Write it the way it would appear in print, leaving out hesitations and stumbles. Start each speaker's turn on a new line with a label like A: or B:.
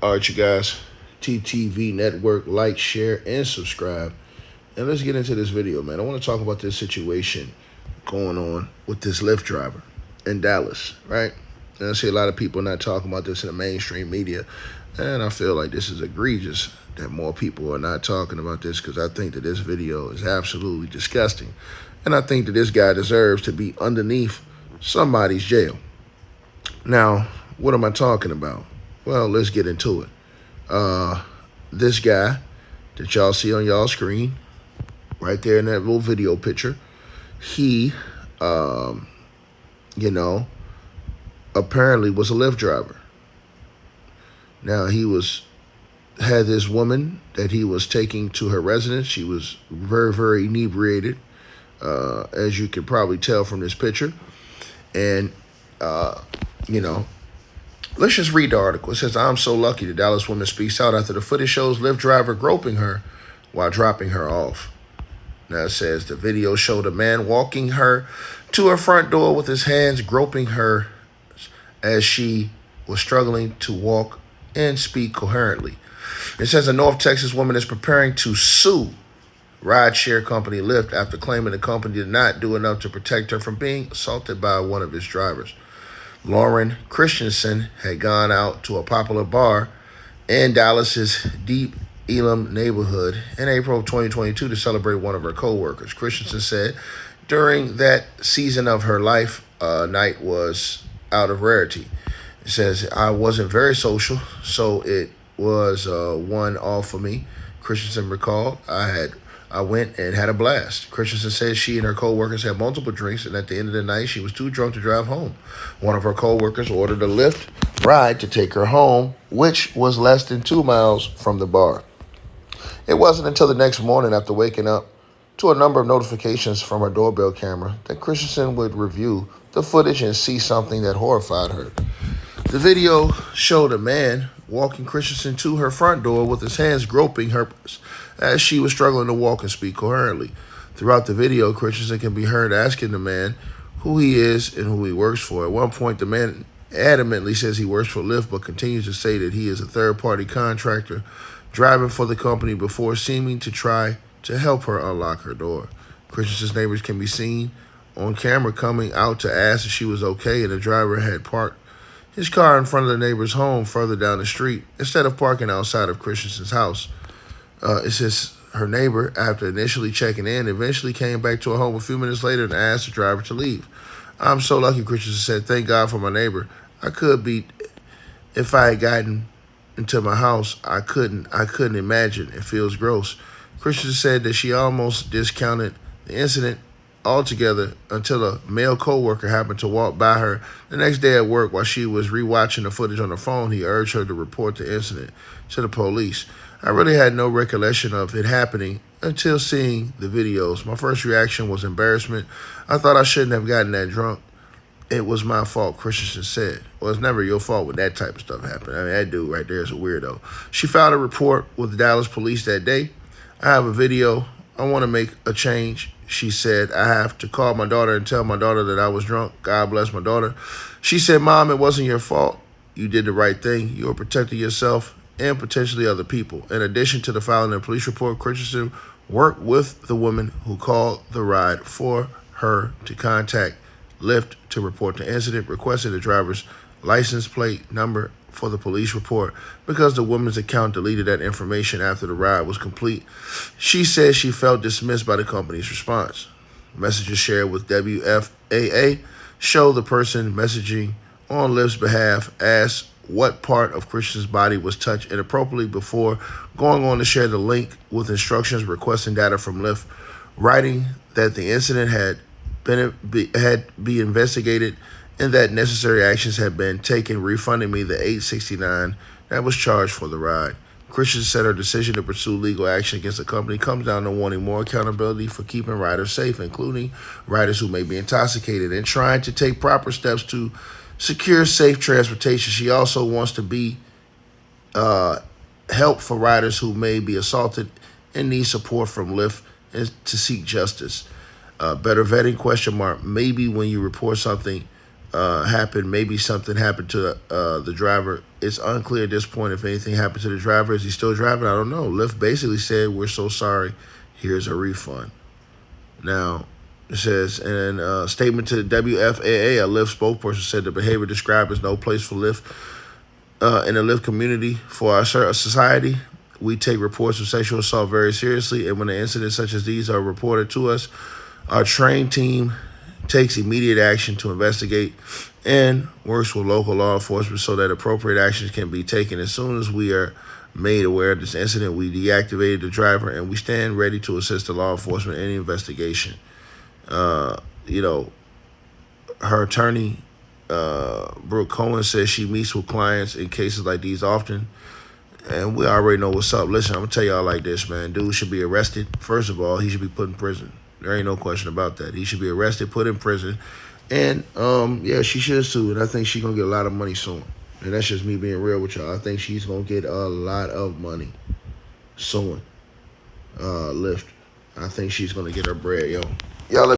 A: All right, you guys, TTV Network, like, share, and subscribe. And let's get into this video, man. I want to talk about this situation going on with this Lyft driver in Dallas, right? And I see a lot of people not talking about this in the mainstream media. And I feel like this is egregious that more people are not talking about this, because I think that this video is absolutely disgusting. And I think that this guy deserves to be underneath somebody's jail. Now, what am I talking about? Well, let's get into it. This guy that y'all see on y'all screen, right there in that little video picture, he, apparently was a Lyft driver. Now, had this woman that he was taking to her residence. She was very, very inebriated, as you can probably tell from this picture. And, let's just read the article. It says, "I'm so lucky." The Dallas woman speaks out after the footage shows Lyft driver groping her while dropping her off. Now it says the video showed a man walking her to her front door with his hands groping her as she was struggling to walk and speak coherently. It says a North Texas woman is preparing to sue rideshare company Lyft after claiming the company did not do enough to protect her from being assaulted by one of its drivers. Lauren Christensen had gone out to a popular bar in Dallas's Deep Elam neighborhood in April of 2022 to celebrate one of her co-workers. Christensen said during that season of her life, night was out of rarity. It says, "I wasn't very social, so it was one off for me." Christensen recalled, I went and had a blast." Christensen said she and her co-workers had multiple drinks, and at the end of the night, she was too drunk to drive home. One of her co-workers ordered a Lyft ride to take her home, which was less than 2 miles from the bar. It wasn't until the next morning, after waking up to a number of notifications from her doorbell camera, that Christensen would review the footage and see something that horrified her. The video showed a man walking Christensen to her front door with his hands groping her as she was struggling to walk and speak coherently. Throughout the video, Christensen can be heard asking the man who he is and who he works for. At one point, the man adamantly says he works for Lyft, but continues to say that he is a third-party contractor driving for the company before seeming to try to help her unlock her door. Christensen's neighbors can be seen on camera coming out to ask if she was okay, and the driver had parked his car in front of the neighbor's home further down the street instead of parking outside of Christensen's house. It says her neighbor, after initially checking in, eventually came back to her home a few minutes later and asked the driver to leave. "I'm so lucky," Christensen said. "Thank God for my neighbor. If I had gotten into my house, I couldn't imagine. It feels gross." Christensen said that she almost discounted the incident altogether until a male co-worker happened to walk by her the next day at work while she was rewatching the footage on her phone. He urged her to report the incident to the police. "I really had no recollection of it happening until seeing the videos. My first reaction was embarrassment. I thought I shouldn't have gotten that drunk. It was my fault," Christensen said. Well, it's never your fault when that type of stuff happened. I mean, that dude right there is a weirdo. She filed a report with the Dallas police that day. "I have a video. I want to make a change," she said. "I have to call my daughter and tell my daughter that I was drunk. God bless my daughter." She said, "Mom, it wasn't your fault. You did the right thing. You were protecting yourself and potentially other people." In addition to the filing of the police report, Christensen worked with the woman who called the ride for her to contact Lyft to report the incident, requested the driver's license plate number for the police report because the woman's account deleted that information after the ride was complete. She said she felt dismissed by the company's response. Messages shared with WFAA show the person messaging on Lyft's behalf asked what part of Christian's body was touched inappropriately before going on to share the link with instructions requesting data from Lyft, writing that the incident had be investigated and that necessary actions had been taken, refunding me the $869 that was charged for the ride. Christian said her decision to pursue legal action against the company comes down to wanting more accountability for keeping riders safe, including riders who may be intoxicated, and trying to take proper steps to secure safe transportation. She also wants to be help for riders who may be assaulted and need support from Lyft and to seek justice. Better vetting, question mark. Maybe when you report something happened. Maybe something happened to the driver. It's unclear at this point if anything happened to the driver. Is he still driving? I don't know. Lyft basically said, "We're so sorry. Here's a refund." Now, it says in a statement to the WFAA, a Lyft spokesperson said the behavior described as no place for Lyft in the Lyft community. For our society, we take reports of sexual assault very seriously, and when incidents such as these are reported to us, our trained team takes immediate action to investigate and works with local law enforcement so that appropriate actions can be taken. As soon as we are made aware of this incident, we deactivated the driver and we stand ready to assist the law enforcement in any investigation. You know, her attorney, Brooke Cohen, says she meets with clients in cases like these often. And we already know what's up. Listen, I'm going to tell y'all like this, man. Dude should be arrested. First of all, he should be put in prison. There ain't no question about that. He should be arrested, put in prison. And, yeah, she should too. And I think she's going to get a lot of money soon. And that's just me being real with y'all. I think she's going to get a lot of money soon. Lyft. I think she's going to get her bread, yo. Y'all